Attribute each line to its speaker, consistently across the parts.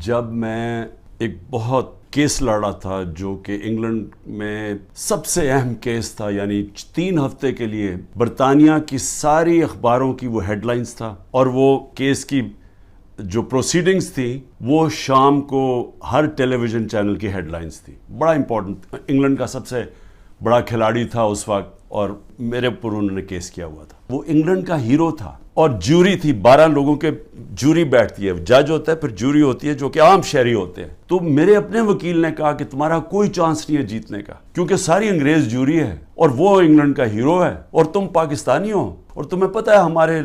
Speaker 1: جب میں ایک بہت کیس لڑا تھا جو کہ انگلینڈ میں سب سے اہم کیس تھا، یعنی 3 ہفتے کے لیے برطانیہ کی ساری اخباروں کی وہ ہیڈ لائنز تھا، اور وہ کیس کی جو پروسیڈنگز تھی وہ شام کو ہر ٹیلی ویژن چینل کی ہیڈ لائنز تھی. بڑا امپورٹنٹ، انگلینڈ کا سب سے بڑا کھلاڑی تھا اس وقت، اور میرے اوپر انہوں نے کیس کیا ہوا تھا. وہ انگلینڈ کا ہیرو تھا، اور جوری تھی، 12 لوگوں کے جوری بیٹھتی ہے، جج ہوتا ہے، پھر جوری ہوتی ہے جو کہ عام شہری ہوتے ہیں. تو میرے اپنے وکیل نے کہا کہ تمہارا کوئی چانس نہیں ہے جیتنے کا، کیونکہ ساری انگریز جوری ہے اور وہ انگلینڈ کا ہیرو ہے اور تم پاکستانی ہو، اور تمہیں پتہ ہے ہمارے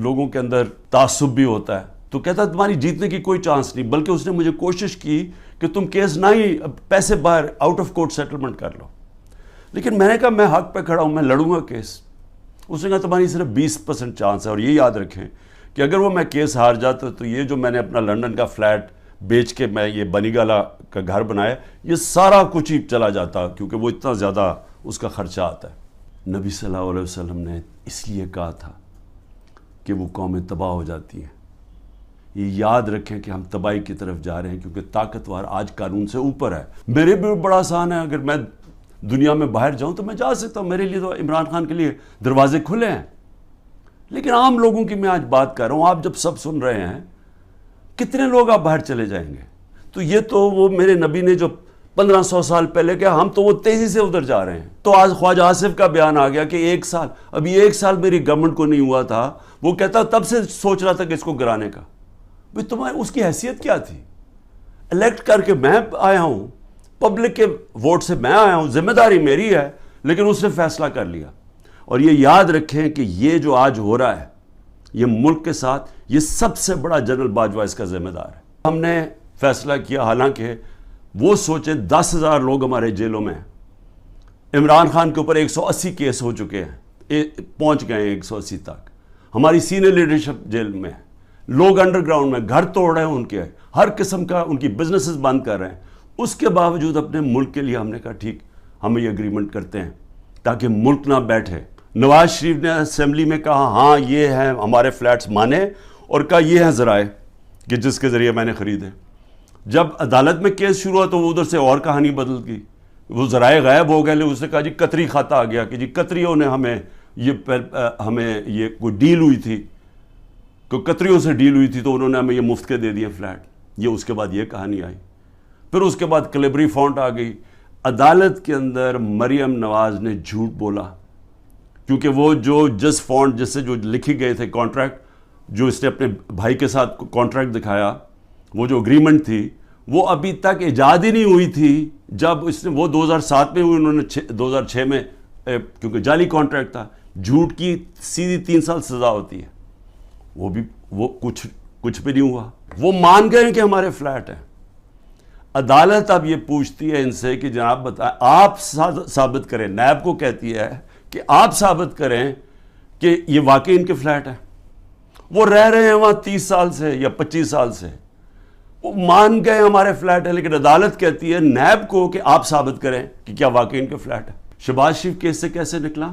Speaker 1: لوگوں کے اندر تعصب بھی ہوتا ہے. تو کہتا تمہاری جیتنے کی کوئی چانس نہیں، بلکہ اس نے مجھے کوشش کی کہ تم کیس نہ ہی پیسے باہر آؤٹ آف کورٹ سیٹلمنٹ کر لو. لیکن میں نے کہا میں حق پہ کھڑا ہوں، میں لڑوں گا کیس. اس نے کہا تمہاری صرف 20% چانس ہے، اور یہ یاد رکھیں کہ اگر وہ میں کیس ہار جاتا تو یہ جو میں نے اپنا لنڈن کا فلیٹ بیچ کے میں یہ بنی گالا کا گھر بنایا، یہ سارا کچھ ہی چلا جاتا، کیونکہ وہ اتنا زیادہ اس کا خرچہ آتا ہے. نبی صلی اللہ علیہ وسلم نے اس لیے کہا تھا کہ وہ قومیں تباہ ہو جاتی ہیں. یہ یاد رکھیں کہ ہم تباہی کی طرف جا رہے ہیں، کیونکہ طاقتور آج قانون سے اوپر ہے. میرے بھی بڑا آسان ہے، اگر میں دنیا میں باہر جاؤں تو میں جا سکتا ہوں، میرے لیے تو عمران خان کے لیے دروازے کھلے ہیں. لیکن عام لوگوں کی میں آج بات کر رہا ہوں، آپ جب سب سن رہے ہیں کتنے لوگ آپ باہر چلے جائیں گے. تو یہ تو وہ میرے نبی نے جو 1500 سال پہلے کہا، ہم تو وہ تیزی سے ادھر جا رہے ہیں. تو آج خواجہ آصف کا بیان آ گیا کہ 1 سال، ابھی 1 سال میری گورنمنٹ کو نہیں ہوا تھا، وہ کہتا تب سے سوچ رہا تھا کہ اس کو گرانے کا. بھئی تمہیں اس کی حیثیت کیا تھی؟ الیکٹ کر کے میں آیا ہوں، پبلک کے ووٹ سے میں آیا ہوں، ذمہ داری میری ہے، لیکن اس نے فیصلہ کر لیا. اور یہ یاد رکھیں کہ یہ جو آج ہو رہا ہے یہ ملک کے ساتھ، یہ سب سے بڑا جنرل باجوہ اس کا ذمہ دار ہے. ہم نے فیصلہ کیا، حالانکہ وہ سوچیں 10,000 لوگ ہمارے جیلوں میں ہیں. عمران خان کے اوپر 180 کیس ہو چکے ہیں، پہنچ گئے ہیں 180 تک. ہماری سینئر لیڈرشپ جیل میں ہے، لوگ انڈر گراؤنڈ میں گھر توڑ رہے ہیں، ان کے ہر قسم کا ان کی بزنسز بند کر رہے ہیں. اس کے باوجود اپنے ملک کے لیے ہم نے کہا ٹھیک، ہم یہ اگریمنٹ کرتے ہیں تاکہ ملک نہ بیٹھے. نواز شریف نے اسمبلی میں کہا ہاں یہ ہیں ہمارے فلیٹس مانے، اور کہا یہ ہیں ذرائع کہ جس کے ذریعے میں نے خریدے. جب عدالت میں کیس شروع ہوا تو وہ ادھر سے اور کہانی بدل گئی، وہ ذرائع غائب ہو گئے. اس نے کہا جی قطری کھاتا آ گیا کہ جی قطریوں نے ہمیں یہ کوئی ڈیل ہوئی تھی، کوئی قطریوں سے ڈیل ہوئی تھی تو انہوں نے ہمیں یہ مفت کے دے دیے فلیٹ. یہ اس کے بعد یہ کہانی آئی. پھر اس کے بعد کلیبری فونٹ آ گئی. عدالت کے اندر مریم نواز نے جھوٹ بولا، کیونکہ وہ جو جس فونٹ جس سے جو لکھی گئے تھے کانٹریکٹ، جو اس نے اپنے بھائی کے ساتھ کانٹریکٹ دکھایا، وہ جو اگریمنٹ تھی وہ ابھی تک ایجاد ہی نہیں ہوئی تھی. جب اس نے وہ 2007 میں ہوئی، انہوں نے 2006 میں، کیونکہ جعلی کانٹریکٹ تھا، جھوٹ کی سیدھی 3 سال سزا ہوتی ہے. وہ کچھ بھی نہیں ہوا. وہ مان گئے کہ ہمارے فلیٹ ہیں. عدالت اب یہ پوچھتی ہے ان سے کہ جناب بتائیں، آپ ثابت کریں، نیب کو کہتی ہے کہ آپ ثابت کریں کہ یہ واقعی ان کے فلیٹ ہیں. وہ رہ رہے ہیں وہاں 30 سال سے یا 25 سال سے، وہ مان گئے ہمارے فلیٹ ہے، لیکن عدالت کہتی ہے نیب کو کہ آپ ثابت کریں کہ کیا واقعی ان کے فلیٹ ہے. شہباز شریف کیس سے کیسے نکلا؟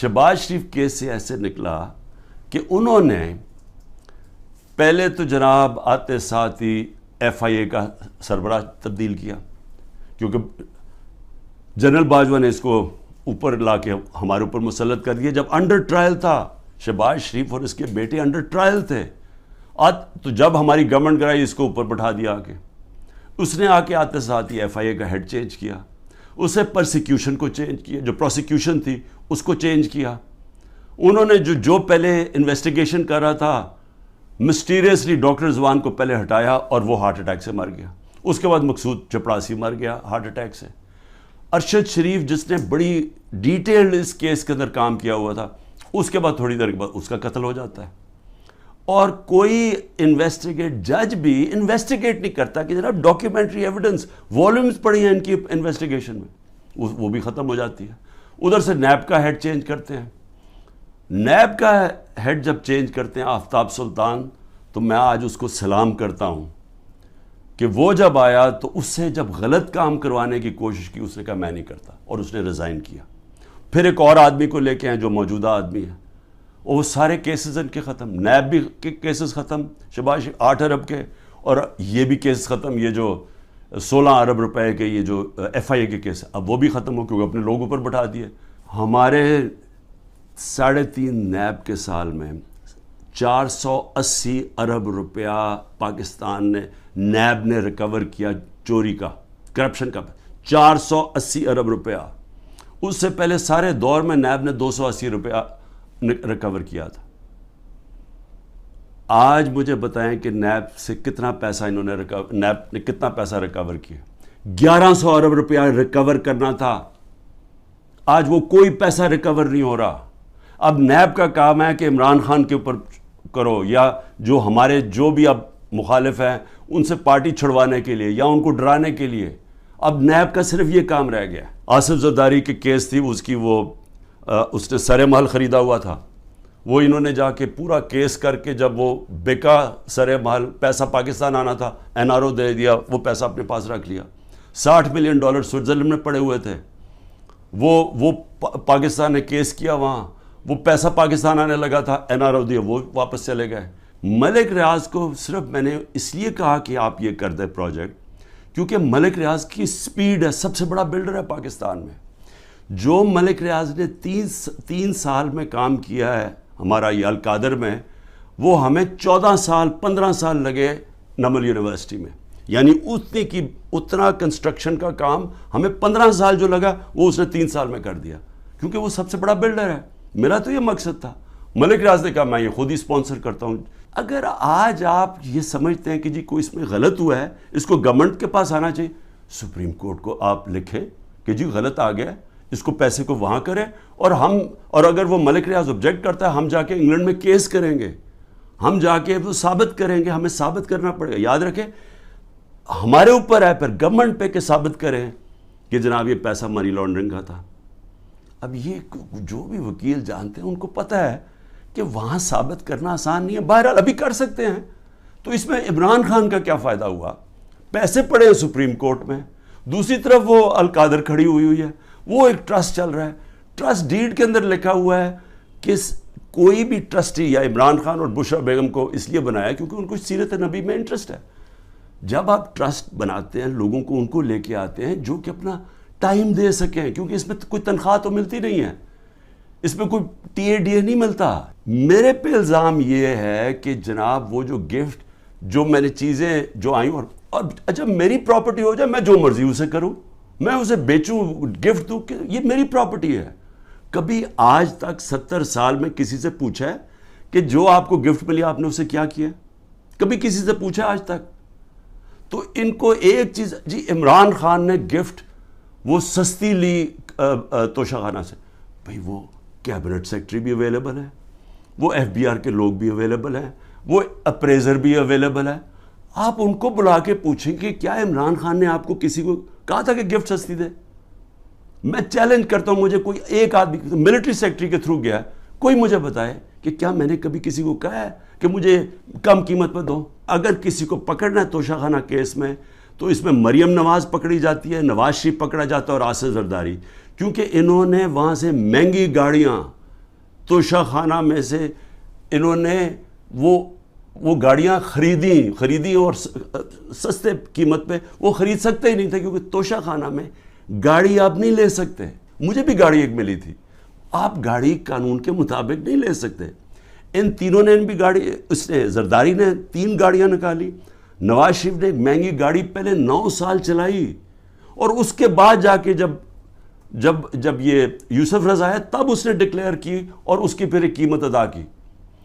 Speaker 1: شہباز شریف کیس سے ایسے نکلا کہ انہوں نے پہلے تو جناب آتے ساتھ ہی FIA کا سربراہ تبدیل کیا، کیونکہ جنرل باجوہ نے اس کو اوپر لا کے ہمارے اوپر مسلط کر دیا. جب انڈر ٹرائل تھا شہباز شریف اور اس کے بیٹے انڈر ٹرائل تھے، تو جب ہماری گورنمنٹ گرائی اس کو اوپر بٹھا دیا. آ کے اس نے آ کے آتے ساتھ ہی FIA کا ہیڈ چینج کیا. اسے پرسیکیوشن کو چینج کیا، جو پروسیکیوشن تھی اس کو چینج کیا. انہوں نے جو پہلے انویسٹیگیشن کر رہا تھا، مسٹیریسلی ڈاکٹر رضوان کو پہلے ہٹایا اور وہ ہارٹ اٹیک سے مر گیا. اس کے بعد مقصود چپڑاسی مر گیا ہارٹ اٹیک سے. ارشد شریف جس نے بڑی ڈیٹیلڈ اس کیس کے اندر کام کیا ہوا تھا، اس کے بعد تھوڑی دیر کے بعد اس کا قتل ہو جاتا ہے. اور کوئی جج بھی انویسٹیگیٹ نہیں کرتا کہ جناب ڈاکیومنٹری ایویڈنس والومز پڑی ہیں ان کی انویسٹیگیشن میں، وہ بھی ختم ہو جاتی ہے. ادھر سے نیب کا ہیڈ چینج کرتے ہیں. نیب کا ہیڈ جب چینج کرتے ہیں آفتاب سلطان، تو میں آج اس کو سلام کرتا ہوں کہ وہ جب آیا تو اس سے جب غلط کام کروانے کی کوشش کی، اس نے کہا میں نہیں کرتا، اور اس نے ریزائن کیا. پھر ایک اور آدمی کو لے کے ہیں جو موجودہ آدمی ہے، اور وہ سارے کیسز ان کے ختم. نیب بھی کیسز ختم، شہباز 8 ارب کے، اور یہ بھی کیس ختم، یہ جو 16 ارب روپے کے یہ جو ایف آئی اے کے کیس اب وہ بھی ختم ہو کیونکہ اپنے لوگوں پر بٹھا دیے. ہمارے 3.5 نیب کے سال میں 480 ارب روپیہ پاکستان نے نیب نے ریکور کیا چوری کا، کرپشن کا. 480 ارب روپیہ. اس سے پہلے سارے دور میں نیب نے 280 روپیہ ریکور کیا تھا. آج مجھے بتائیں کہ نیب سے کتنا پیسہ نیب نے کتنا پیسہ ریکور کیا. 1100 ارب روپیہ ریکور کرنا تھا، آج وہ کوئی پیسہ ریکور نہیں ہو رہا. اب نیب کا کام ہے کہ عمران خان کے اوپر کرو، یا جو ہمارے جو بھی اب مخالف ہیں ان سے پارٹی چھڑوانے کے لیے یا ان کو ڈرانے کے لیے. اب نیب کا صرف یہ کام رہ گیا. آصف زرداری کی کیس تھی، اس کی اس نے سر محل خریدا ہوا تھا، وہ انہوں نے جا کے پورا کیس کر کے جب وہ بکا سر محل، پیسہ پاکستان آنا تھا، این آر او دے دیا، وہ پیسہ اپنے پاس رکھ لیا. $60 ملین سوئٹزرلینڈ میں پڑے ہوئے تھے. وہ پاکستان نے کیس کیا وہاں، وہ پیسہ پاکستان آنے لگا تھا، این آر او دیا، وہ واپس چلے گئے. ملک ریاض کو صرف میں نے اس لیے کہا کہ آپ یہ کر دیں پروجیکٹ کیونکہ ملک ریاض کی سپیڈ ہے، سب سے بڑا بلڈر ہے پاکستان میں. جو ملک ریاض نے 3 سال میں کام کیا ہے ہمارا یہ القادر میں، وہ ہمیں 14 سال 15 سال لگے نمل یونیورسٹی میں. یعنی اتنا کنسٹرکشن کا کام ہمیں 15 سال جو لگا وہ اس نے 3 سال میں کر دیا کیونکہ وہ سب سے بڑا بلڈر ہے. میرا تو یہ مقصد تھا. ملک ریاض نے کہا میں یہ خود ہی اسپانسر کرتا ہوں. اگر آج آپ یہ سمجھتے ہیں کہ جی کوئی اس میں غلط ہوا ہے، اس کو گورنمنٹ کے پاس آنا چاہیے، سپریم کورٹ کو آپ لکھیں کہ جی غلط آ گیا، اس کو پیسے کو وہاں کریں، اور اگر وہ ملک ریاض آبجیکٹ کرتا ہے ہم جا کے انگلینڈ میں کیس کریں گے، ہم جا کے وہ ثابت کریں گے، ہمیں ثابت کرنا پڑے گا. یاد رکھیں ہمارے اوپر ہے، پھر گورنمنٹ پہ کہ ثابت کریں کہ جناب یہ پیسہ منی لانڈرنگ کا تھا. اب یہ جو بھی وکیل جانتے ہیں ان کو پتہ ہے کہ وہاں ثابت کرنا آسان نہیں ہے. بہرحال ابھی کر سکتے ہیں. تو اس میں عمران خان کا کیا فائدہ ہوا؟ پیسے پڑے ہیں سپریم کورٹ میں، دوسری طرف وہ القادر کھڑی ہوئی ہے، وہ ایک ٹرسٹ چل رہا ہے. ٹرسٹ ڈیڈ کے اندر لکھا ہوا ہے کہ کوئی بھی ٹرسٹی، یا عمران خان اور بشرا بیگم کو اس لیے بنایا کیونکہ ان کو سیرت نبی میں انٹرسٹ ہے. جب آپ ٹرسٹ بناتے ہیں لوگوں کو ان کو لے کے آتے ہیں جو کہ اپنا ٹائم دے سکیں، کیونکہ اس میں کوئی تنخواہ تو ملتی نہیں ہے، اس میں کوئی ٹی اے ڈی اے نہیں ملتا. میرے پہ الزام یہ ہے کہ جناب وہ جو گفٹ، جو میں نے چیزیں جو آئیں اور جب میری پراپرٹی ہو جائے میں جو مرضی اسے کروں، میں اسے بیچوں، گفٹ دوں، کہ یہ میری پراپرٹی ہے. کبھی آج تک 70 سال میں کسی سے پوچھا ہے کہ جو آپ کو گفٹ ملی آپ نے اسے کیا کیا؟ کبھی کسی سے پوچھا آج تک؟ تو ان کو ایک چیز، جی عمران خان نے گفٹ وہ سستی لی توشہ خانہ سے، بھئی وہ کیبنٹ سیکٹری بھی اویلیبل ہے، وہ ایف بی آر کے لوگ بھی اویلیبل ہیں، وہ اپریزر بھی اویلیبل ہے. آپ ان کو بلا کے پوچھیں کہ کیا عمران خان نے آپ کو کسی کو کہا تھا کہ گفٹ سستی دے؟ میں چیلنج کرتا ہوں، مجھے کوئی ایک آدمی ملٹری سیکٹری کے تھرو گیا، کوئی مجھے بتائے کہ کیا میں نے کبھی کسی کو کہا ہے کہ مجھے کم قیمت پہ دو. اگر کسی کو پکڑنا ہے توشہ خانہ کیس میں تو اس میں مریم نواز پکڑی جاتی ہے، نواز شریف پکڑا جاتا ہے اور آصف زرداری، کیونکہ انہوں نے وہاں سے مہنگی گاڑیاں توشہ خانہ میں سے انہوں نے وہ گاڑیاں خریدی اور سستے قیمت پہ وہ خرید سکتے ہی نہیں تھے کیونکہ توشہ خانہ میں گاڑی آپ نہیں لے سکتے. مجھے بھی گاڑی ایک ملی تھی، آپ گاڑی قانون کے مطابق نہیں لے سکتے. ان تینوں نے بھی گاڑی، اس نے زرداری نے 3 گاڑیاں نکالی، نواز شریف نے ایک مہنگی گاڑی پہلے 9 سال چلائی اور اس کے بعد جا کے جب یہ یوسف رضا ہے تب اس نے ڈکلیئر کی اور اس کی پھر ایک قیمت ادا کی.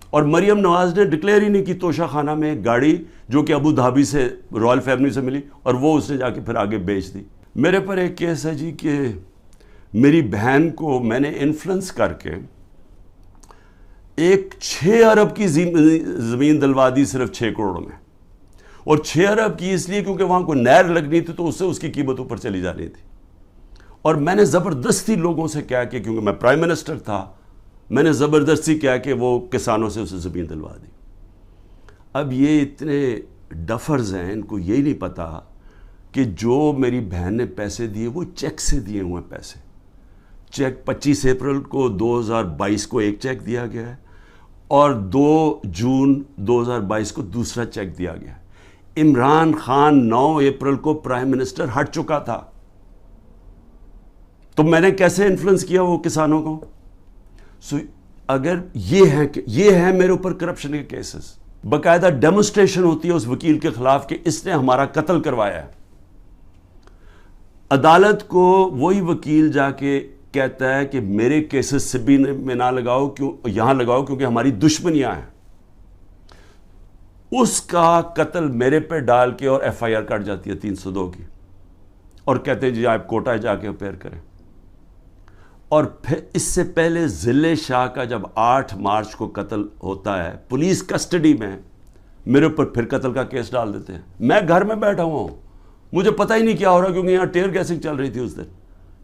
Speaker 1: اور مریم نواز نے ڈکلیئر ہی نہیں کی توشہ خانہ میں ایک گاڑی جو کہ ابو دھابی سے رائل فیملی سے ملی اور وہ اس نے جا کے پھر آگے بیچ دی. میرے پر ایک کیس ہے جی کہ میری بہن کو میں نے انفلوئنس کر کے ایک 6 ارب کی زمین دلوا دی صرف 6 کروڑ میں، اور 6 ارب کی اس لیے کیونکہ وہاں کو نہر لگنی تھی تو اس سے اس کی قیمت اوپر چلی جانی تھی. اور میں نے زبردستی لوگوں سے کہا کہ کیونکہ میں پرائم منسٹر تھا، میں نے زبردستی کہا کہ وہ کسانوں سے اسے زمین دلوا دی. اب یہ اتنے ڈفرز ہیں، ان کو یہی نہیں پتا کہ جو میری بہن نے پیسے دیے وہ چیک سے دیے ہوئے پیسے. چیک 25 اپریل کو 2022 کو ایک چیک دیا گیا ہے اور 2 جون 2022 کو دوسرا چیک دیا گیا ہے. عمران خان 9 اپریل کو پرائم منسٹر ہٹ چکا تھا، تو میں نے کیسے انفلوئنس کیا وہ کسانوں کو؟ اگر یہ ہے میرے اوپر کرپشن کے کیسز، باقاعدہ ڈیمونسٹریشن ہوتی ہے اس وکیل کے خلاف کہ اس نے ہمارا قتل کروایا ہے، عدالت کو وہی وکیل جا کے کہتا ہے کہ میرے کیسز سبی میں نہ لگاؤ، یہاں لگاؤ کیونکہ ہماری دشمنیاں ہیں، اس کا قتل میرے پہ ڈال کے اور ایف آئی آر کٹ جاتی ہے 302 کی، اور کہتے ہیں جی آپ کوٹا جا کے اپیئر کریں۔ اور پھر اس سے پہلے ضلع شاہ کا جب 8 مارچ کو قتل ہوتا ہے پولیس کسٹڈی میں، میرے اوپر پھر قتل کا کیس ڈال دیتے ہیں، میں گھر میں بیٹھا ہوا ہوں، مجھے پتہ ہی نہیں کیا ہو رہا، کیونکہ یہاں ٹیئر گیسنگ چل رہی تھی اس دن،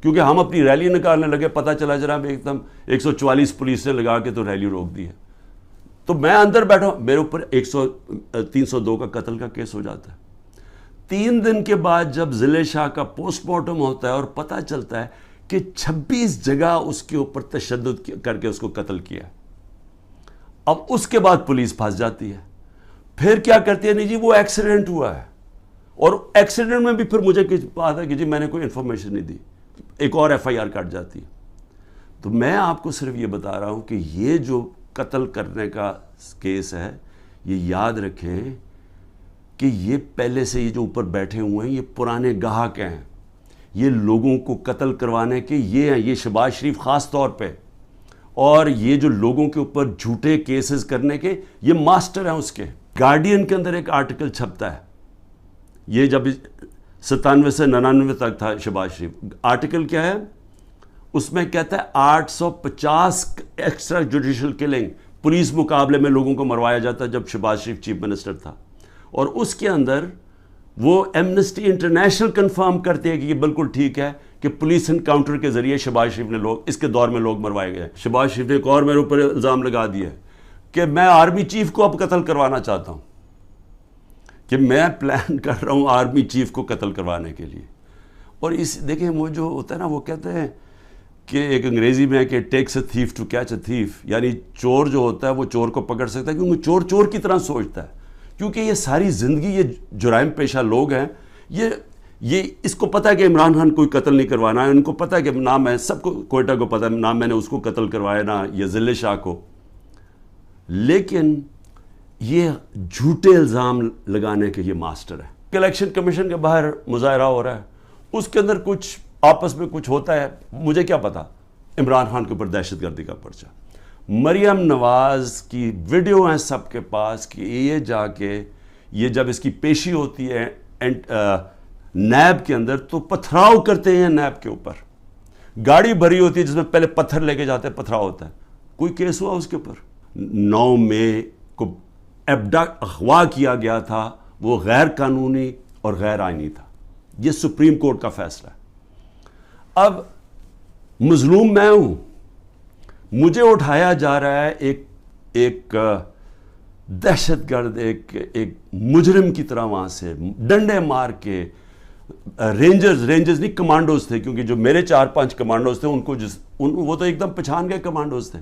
Speaker 1: کیونکہ ہم اپنی ریلی نکالنے لگے، پتہ چلا جناب ایک دم 144 پولیس نے لگا کے تو ریلی روک دی ہے، تو میں اندر بیٹھا ہوں، میرے اوپر 302 کا قتل کا کیس ہو جاتا ہے۔ 3 دن کے بعد جب ضلع شاہ کا پوسٹ مارٹم ہوتا ہے اور پتہ چلتا ہے کہ 26 جگہ اس کے اوپر تشدد کر کے اس کو قتل کیا، اب اس کے بعد پولیس پھنس جاتی ہے، پھر کیا کرتی ہے؟ نہیں جی وہ ایکسیڈنٹ ہوا ہے، اور ایکسیڈنٹ میں بھی پھر مجھے بات ہے کہ جی میں نے کوئی انفارمیشن نہیں دی، ایک اور ایف آئی آر کٹ جاتی ہے۔ تو میں آپ کو صرف یہ بتا رہا ہوں کہ یہ جو قتل کرنے کا کیس ہے، یہ یاد رکھیں کہ یہ پہلے سے یہ جو اوپر بیٹھے ہوئے ہیں یہ پرانے گاہک ہیں، یہ لوگوں کو قتل کروانے کے یہ ہیں، یہ شہباز شریف خاص طور پہ، اور یہ جو لوگوں کے اوپر جھوٹے کیسز کرنے کے یہ ماسٹر ہیں اس کے۔ گارڈین کے اندر ایک آرٹیکل چھپتا ہے، یہ جب 97 سے 99 تک تھا شہباز شریف، آرٹیکل کیا ہے اس میں؟ کہتا ہے 850 ایکسٹرا جوڈیشل کلنگ پولیس مقابلے میں لوگوں کو مروایا جاتا جب شہباز شریف چیف منسٹر تھا، اور اس کے اندر وہ ایمنسٹی انٹرنیشنل کنفرم کرتے ہیں کہ یہ بالکل ٹھیک ہے کہ پولیس انکاؤنٹر کے ذریعے شہباز شریف نے اس کے دور میں لوگ مروائے گئے۔ شہباز شریف نے ایک اور میرے اوپر الزام لگا دیا ہے کہ میں آرمی چیف کو اب قتل کروانا چاہتا ہوں، کہ میں پلان کر رہا ہوں آرمی چیف کو قتل کروانے کے لیے۔ اور دیکھیں وہ جو ہوتا ہے نا، وہ کہتے ہیں کہ ایک انگریزی میں ہے کہ takes a thief to catch a thief, یعنی چور جو ہوتا ہے وہ چور کو پکڑ سکتا ہے کیونکہ چور چور کی طرح سوچتا ہے، کیونکہ یہ ساری زندگی یہ جرائم پیشہ لوگ ہیں، یہ اس کو پتہ ہے کہ عمران خان کوئی قتل نہیں کروانا ہے، ان کو پتہ ہے کہ نہ میں سب کو کوئٹہ کو پتہ ہے نہ میں نے اس کو قتل کروایا نہ یہ ضلع شاہ کو، لیکن یہ جھوٹے الزام لگانے کے یہ ماسٹر ہے۔ الیکشن کمیشن کے باہر مظاہرہ ہو رہا ہے، اس کے اندر کچھ آپس میں کچھ ہوتا ہے، مجھے کیا پتا، عمران خان کے اوپر دہشت گردی کا پرچہ، مریم نواز کی ویڈیو ہیں سب کے پاس کہ یہ جا کے یہ جب اس کی پیشی ہوتی ہے نیب کے اندر تو پتھراؤ کرتے ہیں نیب کے اوپر، گاڑی بھری ہوتی ہے جس میں پہلے پتھر لے کے جاتے ہیں، پتھراؤ ہوتا ہے، کوئی کیس ہوا اس کے اوپر؟ 9 مئی کو اغوا کیا گیا تھا، وہ غیر قانونی اور غیر آئینی تھا، یہ سپریم کورٹ کا فیصلہ ہے۔ اب مظلوم میں ہوں، مجھے اٹھایا جا رہا ہے ایک دہشت گرد، ایک مجرم کی طرح، وہاں سے ڈنڈے مار کے، رینجرز نہیں کمانڈوز تھے، کیونکہ جو میرے 4-5 کمانڈوز تھے ان کو وہ تو ایک دم پہچان گئے کمانڈوز تھے،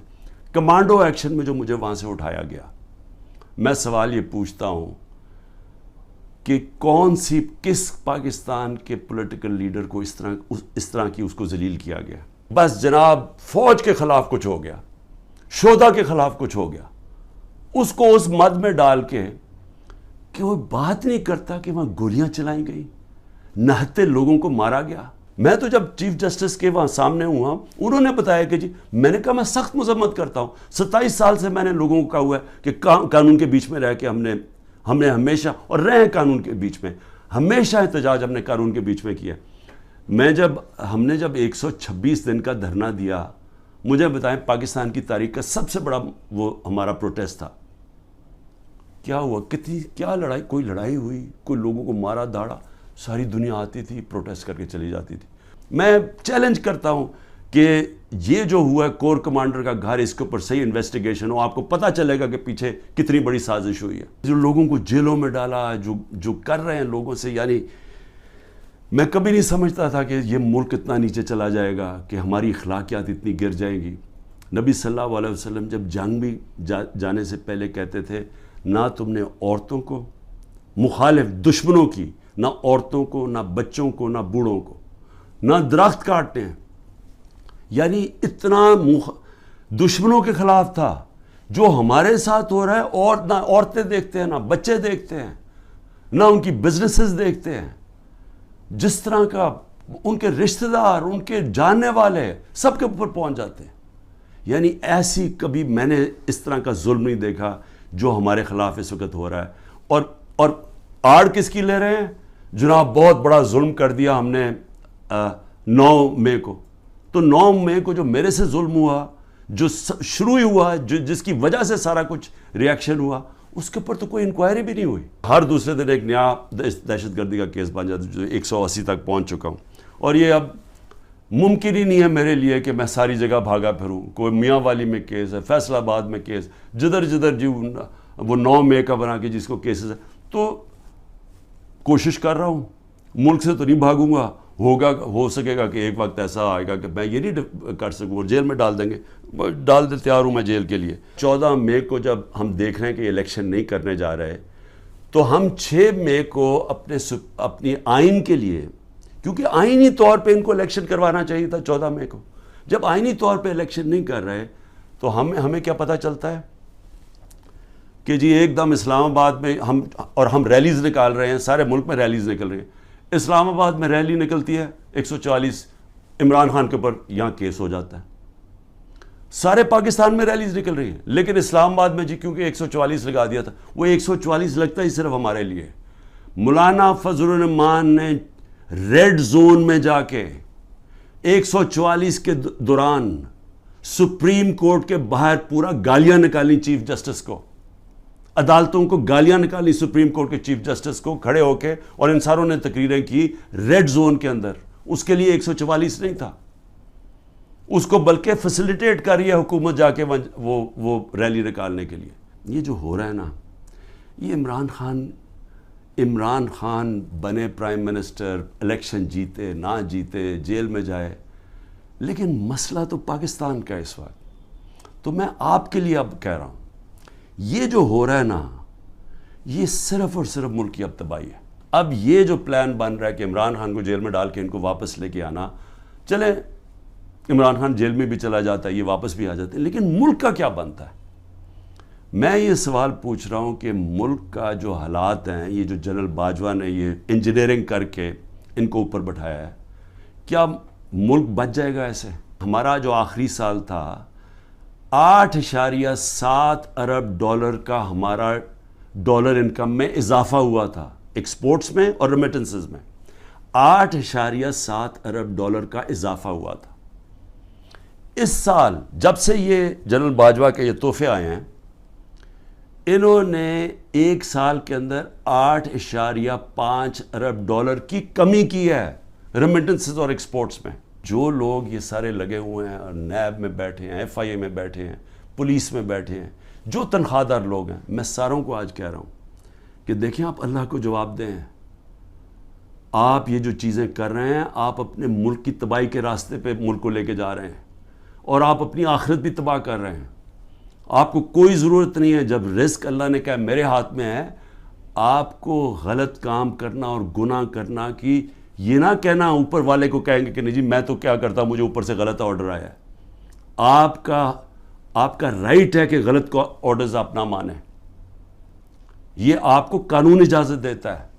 Speaker 1: کمانڈو ایکشن میں جو مجھے وہاں سے اٹھایا گیا۔ میں سوال یہ پوچھتا ہوں کہ کس پاکستان کے پولیٹیکل لیڈر کو اس طرح کی اس کو ذلیل کیا گیا؟ بس جناب فوج کے خلاف کچھ ہو گیا، شہدا کے خلاف کچھ ہو گیا، اس کو اس مد میں ڈال کے کہ وہ بات نہیں کرتا کہ وہاں گولیاں چلائیں گئی، نہتے لوگوں کو مارا گیا۔ میں تو جب چیف جسٹس کے وہاں سامنے ہوا، انہوں نے بتایا کہ جی میں نے کہا میں سخت مذمت کرتا ہوں، 27 سال سے میں نے لوگوں کو کہا ہوا ہے کہ قانون کے بیچ میں رہ کے ہم نے ہمیشہ، اور رہے قانون کے بیچ میں، ہمیشہ احتجاج ہم نے قانون کے بیچ میں کیا۔ ہم نے جب 126 دن کا دھرنا دیا، مجھے بتائیں پاکستان کی تاریخ کا سب سے بڑا وہ ہمارا پروٹیسٹ تھا، کیا ہوا؟ کیا لڑائی؟ کوئی لڑائی ہوئی؟ کوئی لوگوں کو مارا دھاڑا؟ ساری دنیا آتی تھی، پروٹیسٹ کر کے چلی جاتی تھی۔ میں چیلنج کرتا ہوں کہ یہ جو ہوا ہے کور کمانڈر کا گھر، اس کے اوپر صحیح انویسٹیگیشن ہو، آپ کو پتہ چلے گا کہ پیچھے کتنی بڑی سازش ہوئی ہے، جو لوگوں کو جیلوں میں ڈالا، جو کر رہے ہیں لوگوں سے، یعنی میں کبھی نہیں سمجھتا تھا کہ یہ ملک اتنا نیچے چلا جائے گا، کہ ہماری اخلاقیات اتنی گر جائیں گی۔ نبی صلی اللہ علیہ وسلم جب جنگ بھی جانے سے پہلے کہتے تھے، نہ تم نے عورتوں کو مخالف دشمنوں کی، نہ عورتوں کو، نہ بچوں کو، نہ بوڑھوں کو، نہ درخت کاٹتے ہیں. یعنی اتنا دشمنوں کے خلاف تھا. جو ہمارے ساتھ ہو رہا ہے، اور نہ عورتیں دیکھتے ہیں، نہ بچے دیکھتے ہیں، نہ ان کی بزنسز دیکھتے ہیں. جس طرح کا ان کے رشتہ دار، ان کے جاننے والے سب کے اوپر پہنچ جاتے ہیں. یعنی ایسی کبھی میں نے اس طرح کا ظلم نہیں دیکھا جو ہمارے خلاف اس وقت ہو رہا ہے. اور آڑ کس کی لے رہے ہیں؟ جناب بہت بڑا ظلم کر دیا ہم نے 9 مئی کو. تو 9 مئی کو جو میرے سے ظلم ہوا، جو شروع ہی ہوا، جس کی وجہ سے سارا کچھ ریاکشن ہوا، اس کے اوپر تو کوئی انکوائری بھی نہیں ہوئی. ہر دوسرے دن ایک نیا دہشت گردی کا کیس بن جاتا، جو 180 تک پہنچ چکا ہوں. اور یہ اب ممکن ہی نہیں ہے میرے لیے کہ میں ساری جگہ بھاگا پھروں. کوئی میاں والی میں کیس ہے، فیصل آباد میں کیس، جدھر جی وہ 9 مئی کا بنا کے جس کو کیسز ہے. تو کوشش کر رہا ہوں، ملک سے تو نہیں بھاگوں گا. ہو سکے گا کہ ایک وقت ایسا آئے گا کہ میں یہ نہیں کر سکوں اور جیل میں ڈال دیں گے. ڈال دے، تیار ہوں میں جیل کے لیے. 14 مئی کو جب ہم دیکھ رہے ہیں کہ الیکشن نہیں کرنے جا رہے، تو ہم 6 مئی کو اپنی آئین کے لیے، کیونکہ آئینی طور پہ ان کو الیکشن کروانا چاہیے تھا 14 مئی کو. جب آئینی طور پہ الیکشن نہیں کر رہے تو ہمیں کیا پتہ چلتا ہے کہ جی ایک دم اسلام آباد میں ہم ریلیز نکال رہے ہیں. سارے ملک میں ریلیز نکل رہی ہیں. اسلام آباد میں ریلی نکلتی ہے 144 عمران خان کے اوپر، یہاں کیس ہو جاتا ہے. سارے پاکستان میں ریلیز نکل رہی ہیں، لیکن اسلام آباد میں جی کیونکہ 144 لگا دیا تھا. وہ 144 لگتا ہی صرف ہمارے لیے. مولانا فضل الرحمان نے ریڈ زون میں جا کے 144 کے دوران سپریم کورٹ کے باہر پورا گالیاں نکالی چیف جسٹس کو، عدالتوں کو گالیاں نکالی سپریم کورٹ کے چیف جسٹس کو کھڑے ہو کے. اور ان ساروں نے تقریریں کی ریڈ زون کے اندر. اس کے لیے 144 نہیں تھا، اس کو بلکہ فیسیلیٹیٹ کر رہی ہے حکومت جا کے وہ ریلی نکالنے کے لیے. یہ جو ہو رہا ہے نا، یہ عمران خان بنے پرائم منسٹر، الیکشن جیتے نہ جیتے، جیل میں جائے، لیکن مسئلہ تو پاکستان کا اس وقت. تو میں آپ کے لیے اب کہہ رہا ہوں، یہ جو ہو رہا ہے نا، یہ صرف اور صرف ملک کی اب تباہی ہے. اب یہ جو پلان بن رہا ہے کہ عمران خان کو جیل میں ڈال کے ان کو واپس لے کے آنا، چلیں عمران خان جیل میں بھی چلا جاتا ہے، یہ واپس بھی آ جاتے ہیں، لیکن ملک کا کیا بنتا ہے؟ میں یہ سوال پوچھ رہا ہوں کہ ملک کا جو حالات ہیں، یہ جو جنرل باجوہ نے یہ انجینئرنگ کر کے ان کو اوپر بٹھایا ہے، کیا ملک بچ جائے گا ایسے؟ ہمارا جو آخری سال تھا 8.7 ارب ڈالر کا ہمارا ڈالر انکم میں اضافہ ہوا تھا، ایکسپورٹس میں اور ریمیٹنسز میں 8.7 ارب ڈالر کا اضافہ ہوا تھا. اس سال جب سے یہ جنرل باجوہ کے یہ تحفے آئے ہیں، انہوں نے ایک سال کے اندر 8.5 ارب ڈالر کی کمی کی ہے ریمیٹنسز اور ایکسپورٹس میں. جو لوگ یہ سارے لگے ہوئے ہیں اور نیب میں بیٹھے ہیں، ایف آئی اے میں بیٹھے ہیں، پولیس میں بیٹھے ہیں، جو تنخواہ دار لوگ ہیں، میں ساروں کو آج کہہ رہا ہوں کہ دیکھیں آپ اللہ کو جواب دیں. آپ یہ جو چیزیں کر رہے ہیں، آپ اپنے ملک کی تباہی کے راستے پہ ملک کو لے کے جا رہے ہیں، اور آپ اپنی آخرت بھی تباہ کر رہے ہیں. آپ کو کوئی ضرورت نہیں ہے، جب رزق اللہ نے کہا میرے ہاتھ میں ہے، آپ کو غلط کام کرنا اور گناہ کرنا کی یہ نہ کہنا اوپر والے کو کہیں گے کہ نہیں جی میں تو کیا کرتا، مجھے اوپر سے غلط آرڈر آیا ہے. آپ کا رائٹ ہے کہ غلط آرڈرز آپ نہ مانیں. یہ آپ کو قانون اجازت دیتا ہے.